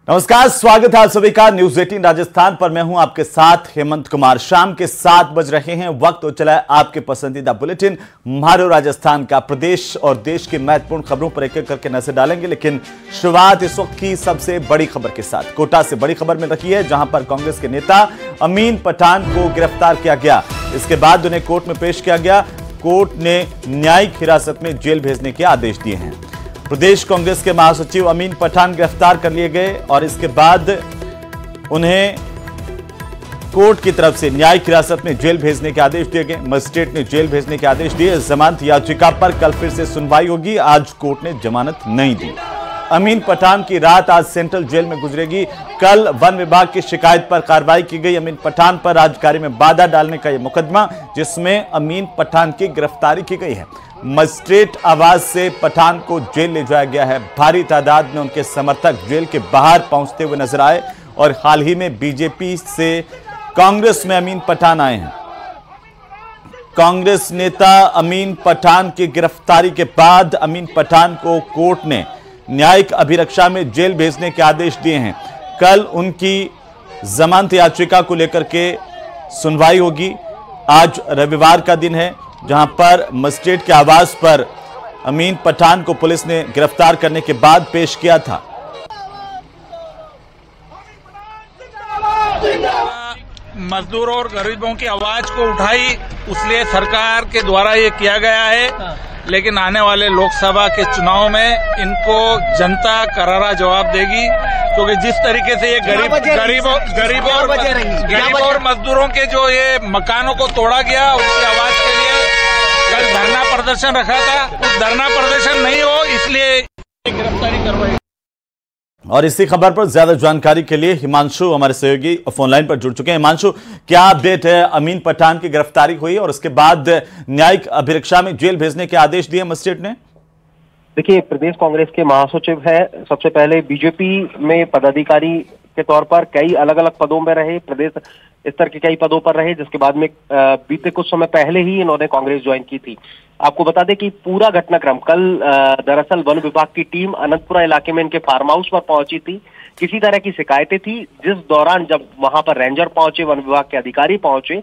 नमस्कार, स्वागत है आप सभी का न्यूज 18 राजस्थान पर। मैं हूं आपके साथ हेमंत कुमार। शाम के 7 बज रहे हैं, वक्त हो चला है आपके पसंदीदा बुलेटिन मारो राजस्थान का। प्रदेश और देश की महत्वपूर्ण खबरों पर एक एक करके नजर डालेंगे, लेकिन शुरुआत इस वक्त की सबसे बड़ी खबर के साथ। कोटा से बड़ी खबर मिल रही है, जहां पर कांग्रेस के नेता अमीन पठान को गिरफ्तार किया गया। इसके बाद उन्हें कोर्ट में पेश किया गया। कोर्ट ने न्यायिक हिरासत में जेल भेजने के आदेश दिए हैं। प्रदेश कांग्रेस के महासचिव अमीन पठान गिरफ्तार कर लिए गए और इसके बाद उन्हें कोर्ट की तरफ से न्यायिक हिरासत में जेल भेजने के आदेश दिए गए। मजिस्ट्रेट ने जेल भेजने के आदेश दिए। जमानत याचिका पर कल फिर से सुनवाई होगी। आज कोर्ट ने जमानत नहीं दी। अमीन पठान की रात आज सेंट्रल जेल में गुजरेगी। कल वन विभाग की शिकायत पर कार्रवाई की गई। अमीन पठान पर राजकार्य में बाधा डालने का यह मुकदमा, जिसमें अमीन पठान की गिरफ्तारी की गई है। मजिस्ट्रेट आवाज से पठान को जेल ले जाया गया है। भारी तादाद में उनके समर्थक जेल के बाहर पहुंचते हुए नजर आए और हाल ही में बीजेपी से कांग्रेस में अमीन पठान आए हैं। कांग्रेस नेता अमीन पठान की गिरफ्तारी के बाद अमीन पठान को कोर्ट ने न्यायिक अभिरक्षा में जेल भेजने के आदेश दिए हैं। कल उनकी जमानत याचिका को लेकर के सुनवाई होगी। आज रविवार का दिन है, जहां पर मजिस्ट्रेट के आवाज पर अमीन पठान को पुलिस ने गिरफ्तार करने के बाद पेश किया था। मजदूरों और गरीबों की आवाज को उठाई, इसलिए सरकार के द्वारा ये किया गया है। लेकिन आने वाले लोकसभा के चुनाव में इनको जनता करारा जवाब देगी, क्योंकि जिस तरीके से ये गरीब और मजदूरों के जो ये मकानों को तोड़ा गया, उसकी आवाज के लिए कल धरना प्रदर्शन रखा था। उस धरना प्रदर्शन नहीं हो, इसलिए गिरफ्तारी करवाई। और इसी खबर पर ज्यादा जानकारी के लिए हिमांशु हमारे सहयोगी फोन लाइन पर जुड़ चुके हैं। हिमांशु, क्या अपडेट है? अमीन पठान की गिरफ्तारी हुई और उसके बाद न्यायिक अभिरक्षा में जेल भेजने के आदेश दिए मजिस्ट्रेट ने। देखिए, प्रदेश कांग्रेस के महासचिव है। सबसे पहले बीजेपी में पदाधिकारी के तौर पर कई अलग अलग पदों में रहे, प्रदेश स्तर के कई पदों पर रहे, जिसके बाद में बीते कुछ समय पहले ही इन्होंने कांग्रेस ज्वाइन की थी। आपको बता दें कि पूरा घटनाक्रम कल दरअसल वन विभाग की टीम अनंतपुरा इलाके में इनके फार्म हाउस पर पहुंची थी। किसी तरह की शिकायतें थी, जिस दौरान जब वहां पर रेंजर पहुंचे, वन विभाग के अधिकारी पहुंचे,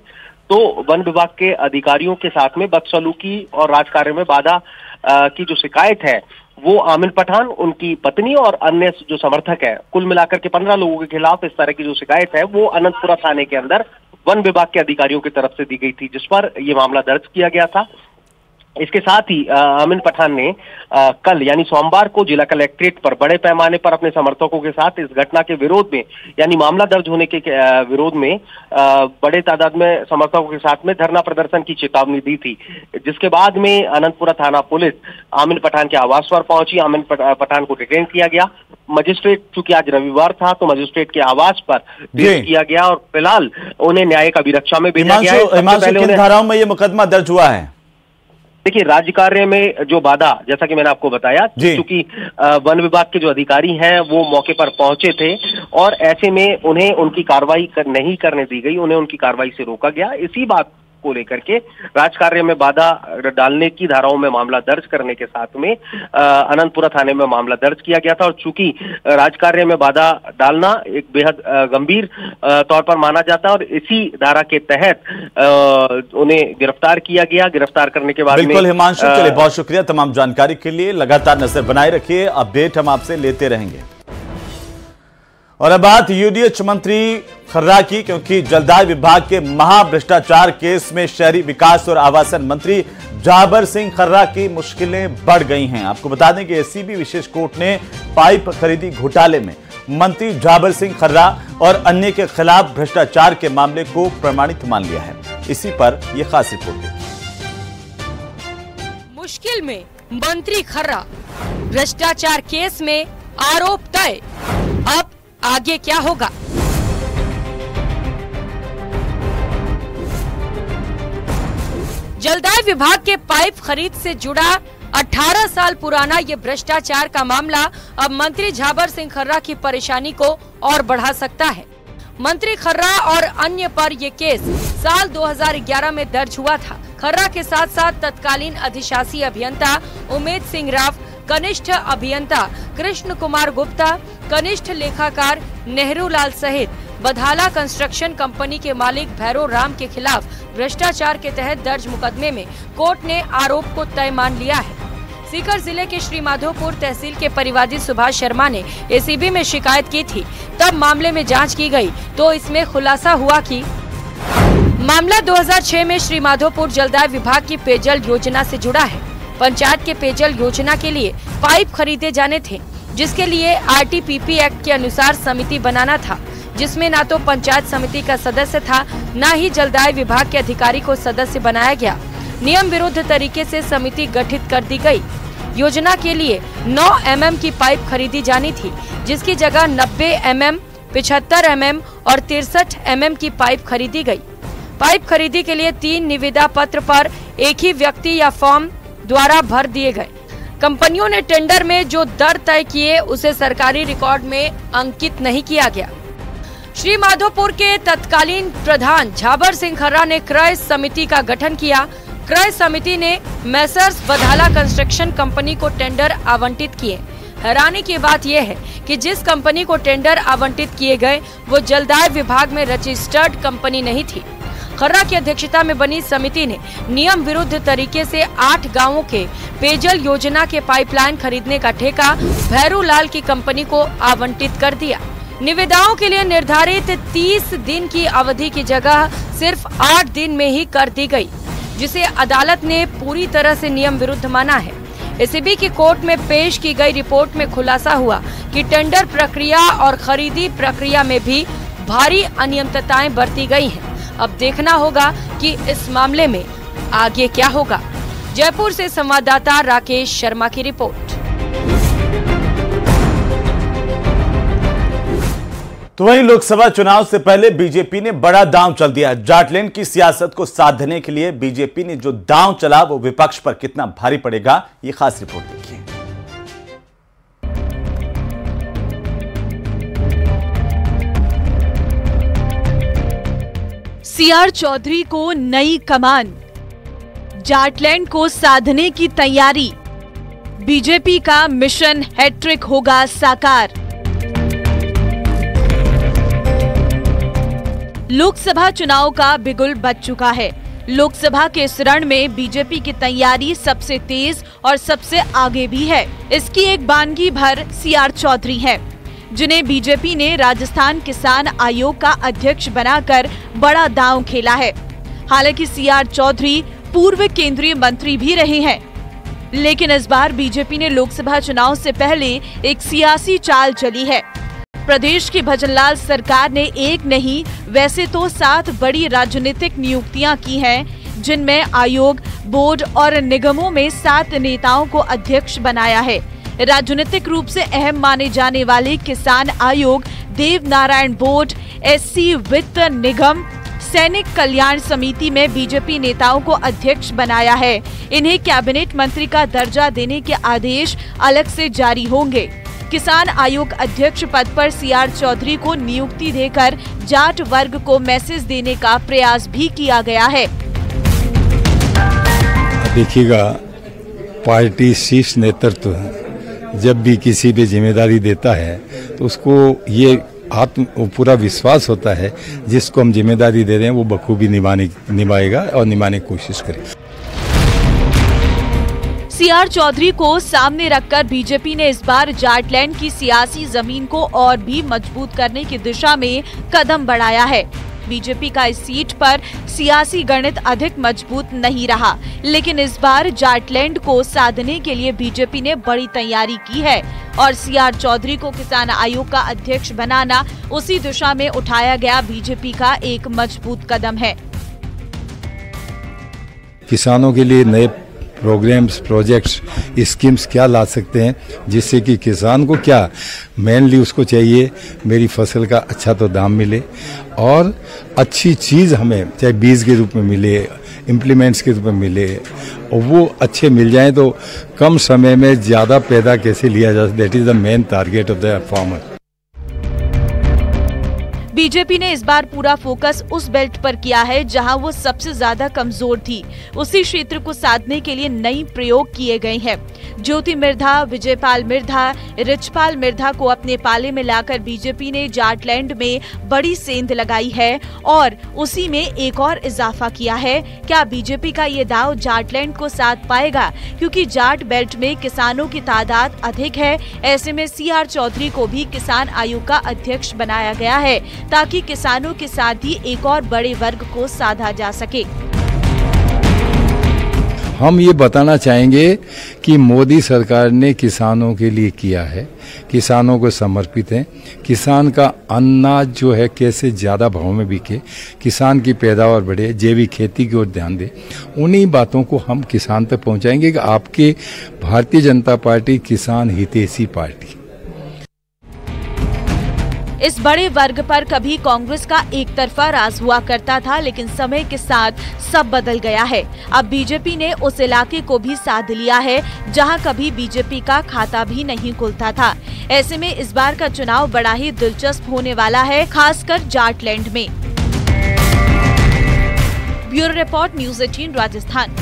तो वन विभाग के अधिकारियों के साथ में बदसलूकी और राजकार्य में बाधा की जो शिकायत है, वो अमीन पठान, उनकी पत्नी और अन्य जो समर्थक है, कुल मिलाकर के 15 लोगों के खिलाफ इस तरह की जो शिकायत है, वो अनंतपुरा थाने के अंदर वन विभाग के अधिकारियों की तरफ से दी गई थी, जिस पर यह मामला दर्ज किया गया था। इसके साथ ही अमीन पठान ने कल यानी सोमवार को जिला कलेक्ट्रेट पर बड़े पैमाने पर अपने समर्थकों के साथ इस घटना के विरोध में, यानी मामला दर्ज होने के विरोध में बड़े तादाद में समर्थकों के साथ में धरना प्रदर्शन की चेतावनी दी थी। जिसके बाद में अनंतपुरा थाना पुलिस अमीन पठान के आवास पर पहुंची। अमीन पठान को डिटेन किया गया। मजिस्ट्रेट, चूंकि आज रविवार था, तो मजिस्ट्रेट के आवास पर पेश किया गया और फिलहाल उन्हें न्यायिक अभिरक्षा में भेजा गया है। किन धाराओं में यह मुकदमा दर्ज हुआ है? देखिए, राज्य कार्य में जो बाधा, जैसा कि मैंने आपको बताया, क्योंकि वन विभाग के जो अधिकारी हैं वो मौके पर पहुंचे थे और ऐसे में उन्हें उनकी कार्रवाई नहीं करने दी गई, उन्हें उनकी कार्रवाई से रोका गया। इसी बात को लेकर के राजकार्य में बाधा डालने की धाराओं में मामला दर्ज करने के साथ में अनंतपुरा थाने में मामला दर्ज किया गया था। और चूंकि राजकार्य में बाधा डालना एक बेहद गंभीर तौर पर माना जाता है और इसी धारा के तहत उन्हें गिरफ्तार किया गया। गिरफ्तार करने के बाद बिल्कुल हिमांशु, चलिए बहुत शुक्रिया तमाम जानकारी के लिए। लगातार नजर बनाए रखिए, अपडेट हम आपसे लेते रहेंगे। और अब बात यूडीएच मंत्री खर्रा की, क्योंकि जलदाय विभाग के महाभ्रष्टाचार केस में शहरी विकास और आवासन मंत्री जाबर सिंह खर्रा की मुश्किलें बढ़ गई हैं। आपको बता दें कि एसीबी विशेष कोर्ट ने पाइप खरीदी घोटाले में मंत्री जाबर सिंह खर्रा और अन्य के खिलाफ भ्रष्टाचार के मामले को प्रमाणित मान लिया है। इसी पर यह खास रिपोर्ट है। मुश्किल में मंत्री खर्रा, भ्रष्टाचार केस में आरोप तय। अब आगे क्या होगा? जलदाय विभाग के पाइप खरीद से जुड़ा 18 साल पुराना ये भ्रष्टाचार का मामला अब मंत्री जाबर सिंह खर्रा की परेशानी को और बढ़ा सकता है। मंत्री खर्रा और अन्य पर यह केस साल 2011 में दर्ज हुआ था। खर्रा के साथ साथ तत्कालीन अधिशासी अभियंता उमेद सिंह राव, कनिष्ठ अभियंता कृष्ण कुमार गुप्ता, कनिष्ठ लेखाकार नेहरू लाल सहित बधाला कंस्ट्रक्शन कंपनी के मालिक भैरव राम के खिलाफ भ्रष्टाचार के तहत दर्ज मुकदमे में कोर्ट ने आरोप को तय मान लिया है। सीकर जिले के श्रीमाधोपुर तहसील के परिवादी सुभाष शर्मा ने एसीबी में शिकायत की थी। तब मामले में जांच की गई तो इसमें खुलासा हुआ कि मामला 2006 में श्रीमाधोपुर जलदाय विभाग की पेयजल योजना से जुड़ा है। पंचायत के पेयजल योजना के लिए पाइप खरीदे जाने थे, जिसके लिए आरटीपीपी एक्ट के अनुसार समिति बनाना था, जिसमें न तो पंचायत समिति का सदस्य था, न ही जलदाय विभाग के अधिकारी को सदस्य बनाया गया। नियम विरुद्ध तरीके से समिति गठित कर दी गई। योजना के लिए 9 mm की पाइप खरीदी जानी थी, जिसकी जगह 90 mm, 75 mm और 63 mm की पाइप खरीदी गई। पाइप खरीदी के लिए 3 निविदा पत्र पर एक ही व्यक्ति या फॉर्म द्वारा भर दिए गए। कंपनियों ने टेंडर में जो दर तय किए उसे सरकारी रिकॉर्ड में अंकित नहीं किया गया। श्रीमाधोपुर के तत्कालीन प्रधान झाबर सिंह खर्रा ने क्रय समिति का गठन किया। क्रय समिति ने मैसर्स बधाला कंस्ट्रक्शन कंपनी को टेंडर आवंटित किए। हैरानी की बात यह है कि जिस कंपनी को टेंडर आवंटित किए गए वो जलदाय विभाग में रजिस्टर्ड कंपनी नहीं थी। खर्रा की अध्यक्षता में बनी समिति ने नियम विरुद्ध तरीके से 8 गांवों के पेयजल योजना के पाइपलाइन खरीदने का ठेका भैरू लाल की कंपनी को आवंटित कर दिया। निविदाओं के लिए निर्धारित 30 दिन की अवधि की जगह सिर्फ 8 दिन में ही कर दी गई, जिसे अदालत ने पूरी तरह से नियम विरुद्ध माना है। एसीबी की कोर्ट में पेश की गई रिपोर्ट में खुलासा हुआ कि टेंडर प्रक्रिया और खरीदी प्रक्रिया में भी भारी अनियमितताएं बरती गई हैं। अब देखना होगा कि इस मामले में आगे क्या होगा। जयपुर से संवाददाता राकेश शर्मा की रिपोर्ट। तो वहीं लोकसभा चुनाव से पहले बीजेपी ने बड़ा दांव चल दिया। जाटलैंड की सियासत को साधने के लिए बीजेपी ने जो दांव चला वो विपक्ष पर कितना भारी पड़ेगा, ये खास रिपोर्ट देखिए। सीआर चौधरी को नई कमान, जाटलैंड को साधने की तैयारी, बीजेपी का मिशन हैट्रिक होगा साकार। लोकसभा चुनाव का बिगुल बज चुका है। लोकसभा के इस रण में बीजेपी की तैयारी सबसे तेज और सबसे आगे भी है। इसकी एक बानगी भर सीआर चौधरी है, जिन्हें बीजेपी ने राजस्थान किसान आयोग का अध्यक्ष बनाकर बड़ा दांव खेला है। हालांकि सीआर चौधरी पूर्व केंद्रीय मंत्री भी रहे हैं, लेकिन इस बार बीजेपी ने लोकसभा चुनाव से पहले एक सियासी चाल चली है। प्रदेश की भजनलाल सरकार ने एक नहीं वैसे तो 7 बड़ी राजनीतिक नियुक्तियां की हैं, जिनमें आयोग, बोर्ड और निगमों में 7 नेताओं को अध्यक्ष बनाया है। राजनीतिक रूप से अहम माने जाने वाले किसान आयोग, देव नारायण बोर्ड, एससी वित्त निगम, सैनिक कल्याण समिति में बीजेपी नेताओं को अध्यक्ष बनाया है। इन्हें कैबिनेट मंत्री का दर्जा देने के आदेश अलग से जारी होंगे। किसान आयोग अध्यक्ष पद पर सीआर चौधरी को नियुक्ति देकर जाट वर्ग को मैसेज देने का प्रयास भी किया गया है। देखिएगा, पार्टी शीर्ष नेतृत्व जब भी किसी भी जिम्मेदारी देता है तो उसको ये पूरा विश्वास होता है जिसको हम जिम्मेदारी दे रहे हैं वो बखूबी निभाएगा और निभाने की कोशिश करेगा। सीआर चौधरी को सामने रखकर बीजेपी ने इस बार जाटलैंड की सियासी जमीन को और भी मजबूत करने की दिशा में कदम बढ़ाया है। बीजेपी का इस सीट पर सियासी गणित अधिक मजबूत नहीं रहा, लेकिन इस बार जाटलैंड को साधने के लिए बीजेपी ने बड़ी तैयारी की है और सीआर चौधरी को किसान आयोग का अध्यक्ष बनाना उसी दिशा में उठाया गया बीजेपी का एक मजबूत कदम है। किसानों के लिए नए प्रोग्राम्स, प्रोजेक्ट्स, स्कीम्स क्या ला सकते हैं जिससे कि किसान को क्या मेनली उसको चाहिए, मेरी फसल का अच्छा तो दाम मिले और अच्छी चीज़ हमें चाहे बीज के रूप में मिले, इम्प्लीमेंट्स के रूप में मिले और वो अच्छे मिल जाएं तो कम समय में ज़्यादा पैदा कैसे लिया जा सकता, that is the main target of the farmer. BJP ने इस बार पूरा फोकस उस बेल्ट पर किया है जहां वो सबसे ज्यादा कमजोर थी। उसी क्षेत्र को साधने के लिए नई प्रयोग किए गए हैं। ज्योति मिर्धा, विजयपाल मिर्धा, रिचपाल मिर्धा को अपने पाले में लाकर बीजेपी ने जाटलैंड में बड़ी सेंध लगाई है और उसी में एक और इजाफा किया है। क्या बीजेपी का ये दांव जाटलैंड को साथ पाएगा? क्योंकि जाट बेल्ट में किसानों की तादाद अधिक है। ऐसे में CR चौधरी को भी किसान आयोग का अध्यक्ष बनाया गया है ताकि किसानों के साथ ही एक और बड़े वर्ग को साधा जा सके। हम ये बताना चाहेंगे कि मोदी सरकार ने किसानों के लिए किया है, किसानों को समर्पित है। किसान का अनाज जो है कैसे ज़्यादा भाव में बिके, किसान की पैदावार बढ़े, जैविक खेती की ओर ध्यान दे, उन्हीं बातों को हम किसान तक पहुंचाएंगे कि आपके भारतीय जनता पार्टी किसान हितैषी पार्टी। इस बड़े वर्ग पर कभी कांग्रेस का एक तरफा राज हुआ करता था, लेकिन समय के साथ सब बदल गया है। अब बीजेपी ने उस इलाके को भी साध लिया है जहां कभी बीजेपी का खाता भी नहीं खुलता था। ऐसे में इस बार का चुनाव बड़ा ही दिलचस्प होने वाला है, खासकर जाटलैंड में। Bureau report, news 18 Rajasthan.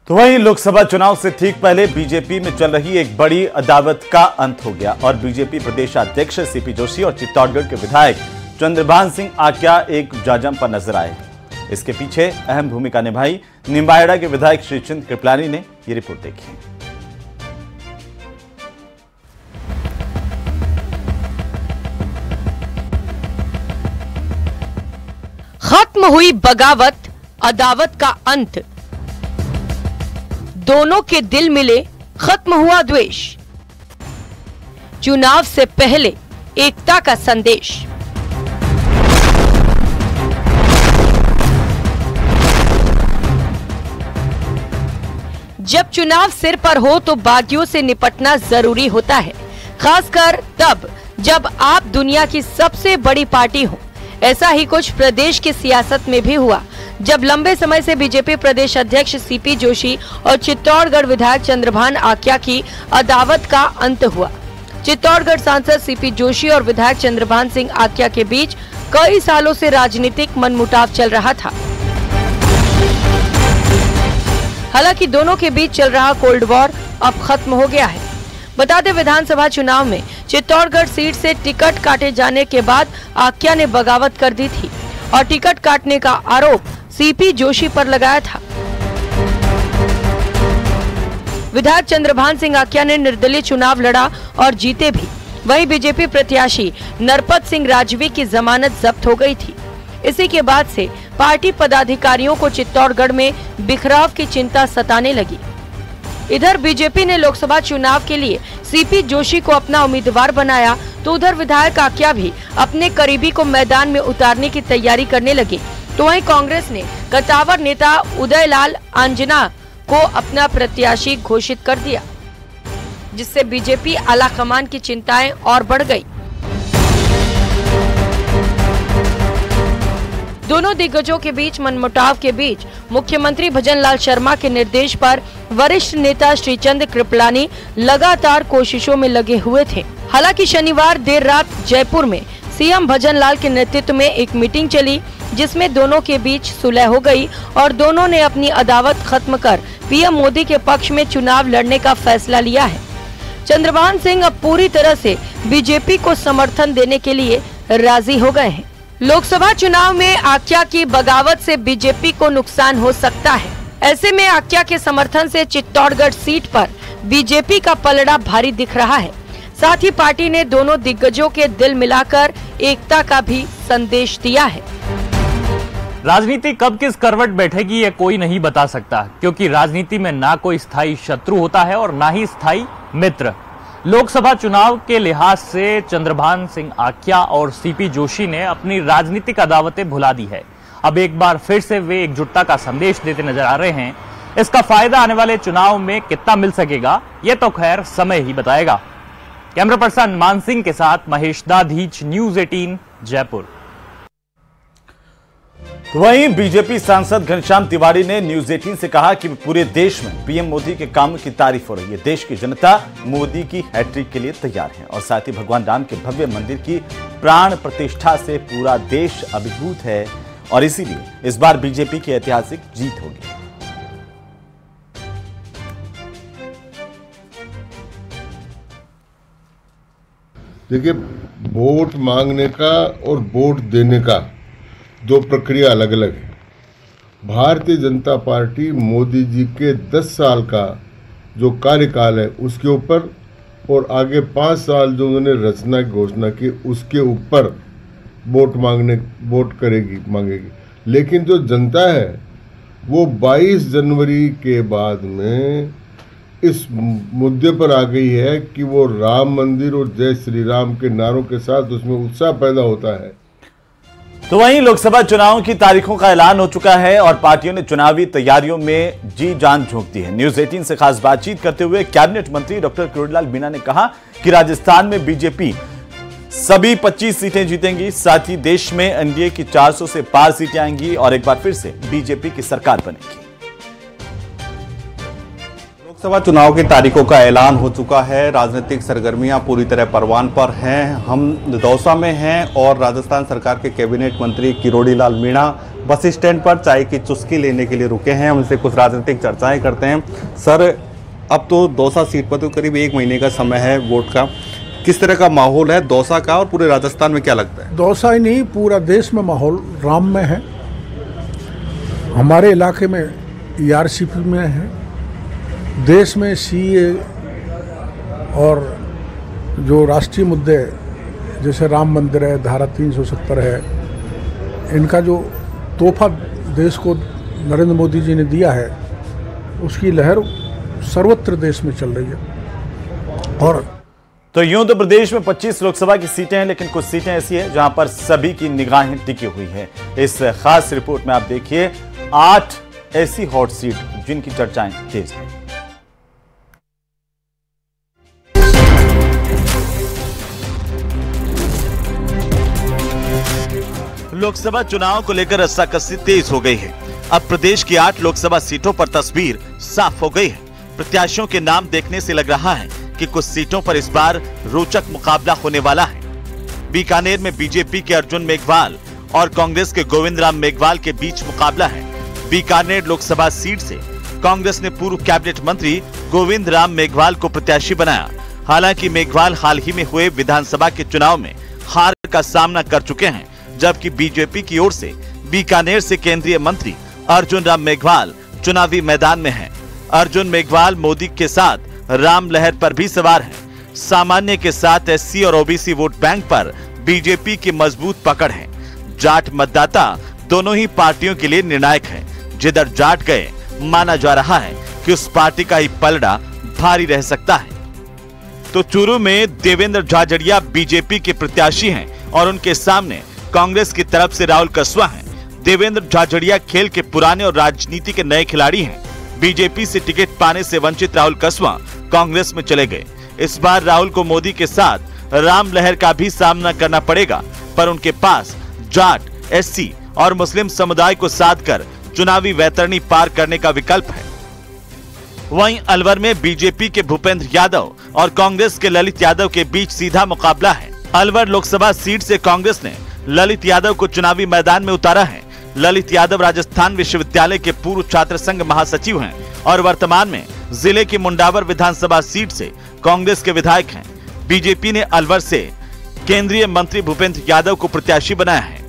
तो वहीं लोकसभा चुनाव से ठीक पहले बीजेपी में चल रही एक बड़ी अदावत का अंत हो गया और बीजेपी प्रदेशाध्यक्ष सीपी जोशी और चित्तौड़गढ़ के विधायक चंद्रभान सिंह आक्या एक जाजम पर नजर आए। इसके पीछे अहम भूमिका निभाई निम्बाहेड़ा के विधायक श्रीचंद कृपलानी ने। ये रिपोर्ट देखी। खत्म हुई बगावत, अदावत का अंत, दोनों के दिल मिले, खत्म हुआ द्वेष। चुनाव से पहले एकता का संदेश। जब चुनाव सिर पर हो तो बागियों से निपटना जरूरी होता है, खासकर तब जब आप दुनिया की सबसे बड़ी पार्टी हो। ऐसा ही कुछ प्रदेश की सियासत में भी हुआ जब लंबे समय से बीजेपी प्रदेश अध्यक्ष सीपी जोशी और चित्तौड़गढ़ विधायक चंद्रभान आक्या की अदावत का अंत हुआ। चित्तौड़गढ़ सांसद सीपी जोशी और विधायक चंद्रभान सिंह आक्या के बीच कई सालों से राजनीतिक मनमुटाव चल रहा था। हालांकि दोनों के बीच चल रहा कोल्ड वॉर अब खत्म हो गया है। बता दें, विधानसभा चुनाव में चित्तौड़गढ़ सीट से टिकट काटे जाने के बाद आक्या ने बगावत कर दी थी और टिकट काटने का आरोप सीपी जोशी पर लगाया था। विधायक चंद्रभान सिंह आक्या ने निर्दलीय चुनाव लड़ा और जीते भी। वहीं बीजेपी प्रत्याशी नरपत सिंह राजवी की जमानत जब्त हो गई थी। इसी के बाद से पार्टी पदाधिकारियों को चित्तौड़गढ़ में बिखराव की चिंता सताने लगी। इधर बीजेपी ने लोकसभा चुनाव के लिए सीपी जोशी को अपना उम्मीदवार बनाया तो उधर विधायक आक्या भी अपने करीबी को मैदान में उतारने की तैयारी करने लगे। तो वहीं कांग्रेस ने कटावर नेता उदयलाल आंजना को अपना प्रत्याशी घोषित कर दिया, जिससे बीजेपी आलाकमान की चिंताएं और बढ़ गई। दोनों दिग्गजों के बीच मनमुटाव के बीच मुख्यमंत्री भजनलाल शर्मा के निर्देश पर वरिष्ठ नेता श्रीचंद कृपलानी लगातार कोशिशों में लगे हुए थे। हालांकि शनिवार देर रात जयपुर में सीएम भजनलाल के नेतृत्व में एक मीटिंग चली, जिसमें दोनों के बीच सुलह हो गई और दोनों ने अपनी अदावत खत्म कर पीएम मोदी के पक्ष में चुनाव लड़ने का फैसला लिया है। चंद्रभान सिंह अब पूरी तरह से बीजेपी को समर्थन देने के लिए राजी हो गए हैं। लोकसभा चुनाव में आक्या की बगावत से बीजेपी को नुकसान हो सकता है। ऐसे में आक्या के समर्थन से चित्तौड़गढ़ सीट पर बीजेपी का पलड़ा भारी दिख रहा है। साथ ही पार्टी ने दोनों दिग्गजों के दिल मिलाकर एकता का भी संदेश दिया है। राजनीति कब किस करवट बैठेगी ये कोई नहीं बता सकता, क्योंकि राजनीति में ना कोई स्थायी शत्रु होता है और ना ही स्थायी मित्र। लोकसभा चुनाव के लिहाज से चंद्रभान सिंह आक्या और सीपी जोशी ने अपनी राजनीतिक अदावतें भुला दी है। अब एक बार फिर से वे एकजुटता का संदेश देते नजर आ रहे हैं। इसका फायदा आने वाले चुनाव में कितना मिल सकेगा ये तो खैर समय ही बताएगा। कैमरा पर्सन मान सिंह के साथ महेश दाधीच, न्यूज़ 18 जयपुर। तो वहीं बीजेपी सांसद घनश्याम तिवारी ने न्यूज 18 से कहा कि पूरे देश में पीएम मोदी के कामों की तारीफ हो रही है। देश की जनता मोदी की हैट्रिक के लिए तैयार है और साथ ही भगवान राम के भव्य मंदिर की प्राण प्रतिष्ठा से पूरा देश अभिभूत है और इसीलिए इस बार बीजेपी की ऐतिहासिक जीत होगी। देखिए, वोट मांगने का और वोट देने का दो प्रक्रिया अलग अलग है। भारतीय जनता पार्टी मोदी जी के 10 साल का जो कार्यकाल है उसके ऊपर और आगे 5 साल जो उन्होंने रचना की घोषणा की उसके ऊपर वोट मांगेगी। लेकिन जो जनता है वो 22 जनवरी के बाद में इस मुद्दे पर आ गई है कि वो राम मंदिर और जय श्री राम के नारों के साथ उसमें उत्साह पैदा होता है। तो वहीं लोकसभा चुनावों की तारीखों का ऐलान हो चुका है और पार्टियों ने चुनावी तैयारियों में जी जान झोंक दी है। न्यूज 18 से खास बातचीत करते हुए कैबिनेट मंत्री डॉक्टर किरोड़ीलाल मीणा ने कहा कि राजस्थान में बीजेपी सभी 25 सीटें जीतेंगी, साथ ही देश में एनडीए की 400 से पार सीटें आएंगी और एक बार फिर से बीजेपी की सरकार बनेगी। लोकसभा चुनाव की तारीखों का ऐलान हो चुका है। राजनीतिक सरगर्मियां पूरी तरह परवान पर हैं। हम दौसा में हैं और राजस्थान सरकार के कैबिनेट मंत्री किरोड़ीलाल मीणा बस स्टैंड पर चाय की चुस्की लेने के लिए रुके हैं। उनसे कुछ राजनीतिक चर्चाएं करते हैं। सर, अब तो दौसा सीट पर तो करीब 1 महीने का समय है वोट का। किस तरह का माहौल है दौसा का और पूरे राजस्थान में क्या लगता है? दौसा ही नहीं, पूरा देश में माहौल राम में है। हमारे इलाके में ERCP में है। देश में CA और जो राष्ट्रीय मुद्दे जैसे राम मंदिर है, धारा 370 है, इनका जो तोहफा देश को नरेंद्र मोदी जी ने दिया है उसकी लहर सर्वत्र देश में चल रही है। और तो यूं तो प्रदेश में 25 लोकसभा की सीटें हैं, लेकिन कुछ सीटें ऐसी हैं जहां पर सभी की निगाहें टिकी हुई है। इस खास रिपोर्ट में आप देखिए 8 ऐसी हॉट सीट जिनकी चर्चाएं तेज हैं। लोकसभा चुनाव को लेकर रस्साकसी तेज हो गई है। अब प्रदेश की 8 लोकसभा सीटों पर तस्वीर साफ हो गई है। प्रत्याशियों के नाम देखने से लग रहा है कि कुछ सीटों पर इस बार रोचक मुकाबला होने वाला है। बीकानेर में बीजेपी के अर्जुन मेघवाल और कांग्रेस के गोविंद राम मेघवाल के बीच मुकाबला है। बीकानेर लोकसभा सीट से कांग्रेस ने पूर्व कैबिनेट मंत्री गोविंद राम मेघवाल को प्रत्याशी बनाया। हालांकि मेघवाल हाल ही में हुए विधानसभा के चुनाव में हार का सामना कर चुके हैं, जबकि बीजेपी की ओर से बीकानेर से केंद्रीय मंत्री अर्जुन राम मेघवाल चुनावी मैदान में हैं। अर्जुन मेघवाल मोदी के साथ राम लहर पर भी सवार हैं। सामान्य के साथ SC और OBC वोट बैंक पर बीजेपी की मजबूत पकड़ है। जाट मतदाता दोनों ही पार्टियों के लिए निर्णायक है। जिधर जाट गए माना जा रहा है कि उस पार्टी का ही पलड़ा भारी रह सकता है। तो चूरू में देवेंद्र झाझड़िया बीजेपी के प्रत्याशी हैं और उनके सामने कांग्रेस की तरफ से राहुल कसवा हैं। देवेंद्र झाझड़िया खेल के पुराने और राजनीति के नए खिलाड़ी हैं। बीजेपी से टिकट पाने से वंचित राहुल कसवा कांग्रेस में चले गए। इस बार राहुल को मोदी के साथ राम लहर का भी सामना करना पड़ेगा, पर उनके पास जाट, SC और मुस्लिम समुदाय को साध कर चुनावी वैतरणी पार करने का विकल्प है। वहीं अलवर में बीजेपी के भूपेंद्र यादव और कांग्रेस के ललित यादव के बीच सीधा मुकाबला है। अलवर लोकसभा सीट से कांग्रेस ने ललित यादव को चुनावी मैदान में उतारा है। ललित यादव राजस्थान विश्वविद्यालय के पूर्व छात्र संघ महासचिव हैं और वर्तमान में जिले की मुंडावर विधानसभा सीट से कांग्रेस के विधायक हैं। बीजेपी ने अलवर से केंद्रीय मंत्री भूपेंद्र यादव को प्रत्याशी बनाया है।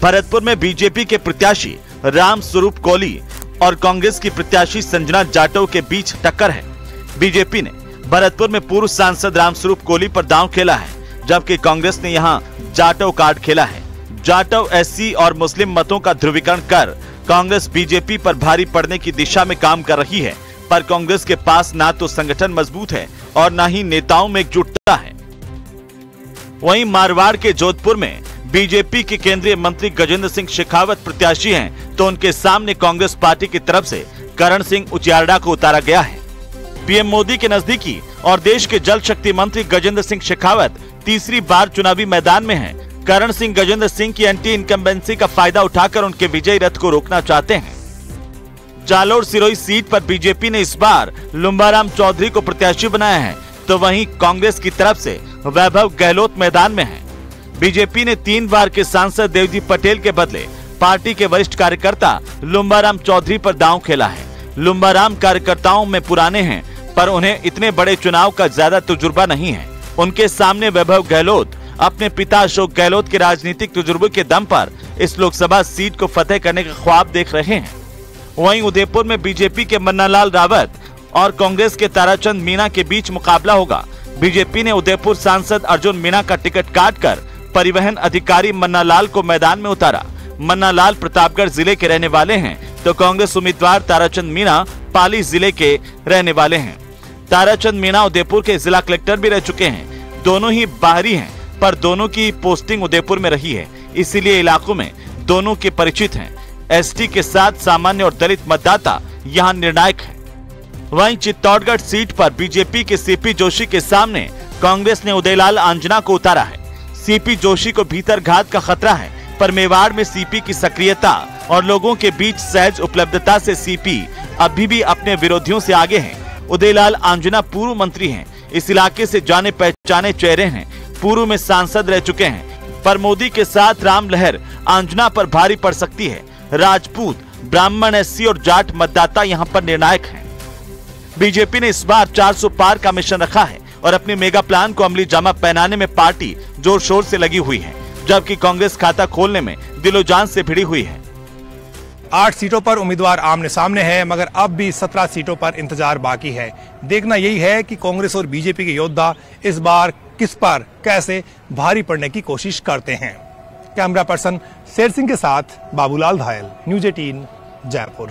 भरतपुर में बीजेपी के प्रत्याशी राम स्वरूप कोली और कांग्रेस की प्रत्याशी संजना जाटव के बीच टक्कर है। बीजेपी ने भरतपुर में पूर्व सांसद राम स्वरूप कोली पर दांव खेला है, जबकि कांग्रेस ने यहां जाटव कार्ड खेला है। जाटव SC और मुस्लिम मतों का ध्रुवीकरण कर कांग्रेस बीजेपी पर भारी पड़ने की दिशा में काम कर रही है, पर कांग्रेस के पास ना तो संगठन मजबूत है और न ही नेताओं में एकजुटता है। वहीं मारवाड़ के जोधपुर में बीजेपी के केंद्रीय मंत्री गजेंद्र सिंह शेखावत प्रत्याशी हैं, तो उनके सामने कांग्रेस पार्टी की तरफ से करण सिंह उचियारडा को उतारा गया है। पीएम मोदी के नजदीकी और देश के जल शक्ति मंत्री गजेंद्र सिंह शेखावत तीसरी बार चुनावी मैदान में हैं। करण सिंह गजेंद्र सिंह की एंटी इनकम्बेंसी का फायदा उठाकर उनके विजयी रथ को रोकना चाहते हैं। जालोर सिरोही सीट पर बीजेपी ने इस बार लुम्बाराम चौधरी को प्रत्याशी बनाया है, तो वहीं कांग्रेस की तरफ से वैभव गहलोत मैदान में है। बीजेपी ने 3 बार के सांसद देवजी पटेल के बदले पार्टी के वरिष्ठ कार्यकर्ता लुम्बाराम चौधरी पर दांव खेला है। लुम्बाराम कार्यकर्ताओं में पुराने हैं, पर उन्हें इतने बड़े चुनाव का ज्यादा तजुर्बा नहीं है। उनके सामने वैभव गहलोत अपने पिता अशोक गहलोत के राजनीतिक तजुर्बे के दम पर इस लोकसभा सीट को फतेह करने का ख्वाब देख रहे हैं। वहीं उदयपुर में बीजेपी के मन्नालाल रावत और कांग्रेस के ताराचंद मीणा के बीच मुकाबला होगा। बीजेपी ने उदयपुर सांसद अर्जुन मीणा का टिकट काटकर परिवहन अधिकारी मन्नालाल को मैदान में उतारा। मन्नालाल प्रतापगढ़ जिले के रहने वाले हैं, तो कांग्रेस उम्मीदवार ताराचंद मीणा पाली जिले के रहने वाले हैं। ताराचंद मीणा उदयपुर के जिला कलेक्टर भी रह चुके हैं। दोनों ही बाहरी हैं, पर दोनों की पोस्टिंग उदयपुर में रही है, इसीलिए इलाकों में दोनों के परिचित हैं। एसटी के साथ सामान्य और दलित मतदाता यहाँ निर्णायक है। वहीं चित्तौड़गढ़ सीट पर बीजेपी के सीपी जोशी के सामने कांग्रेस ने उदयलाल आंजना को उतारा है। सीपी जोशी को भीतर घात का खतरा है, पर मेवाड़ में सीपी की सक्रियता और लोगों के बीच सहज उपलब्धता से सीपी अभी भी अपने विरोधियों से आगे हैं। उदयलाल आंजना पूर्व मंत्री हैं, इस इलाके से जाने पहचाने चेहरे हैं, पूर्व में सांसद रह चुके हैं, पर मोदी के साथ राम लहर आंजना पर भारी पड़ सकती है। राजपूत, ब्राह्मण, एससी और जाट मतदाता यहाँ पर निर्णायक हैं। बीजेपी ने इस बार 400 पार का मिशन रखा है और अपने मेगा प्लान को अमली जामा पहनाने में पार्टी जोर शोर से लगी हुई है, जबकि कांग्रेस खाता खोलने में दिलो जान से भिड़ी हुई है। 8 सीटों पर उम्मीदवार आमने सामने है, मगर अब भी 17 सीटों पर इंतजार बाकी है। देखना यही है कि कांग्रेस और बीजेपी के योद्धा इस बार किस पर कैसे भारी पड़ने की कोशिश करते हैं। कैमरा पर्सन शेर सिंह के साथ बाबूलाल धायल, न्यूज़ 18 जयपुर।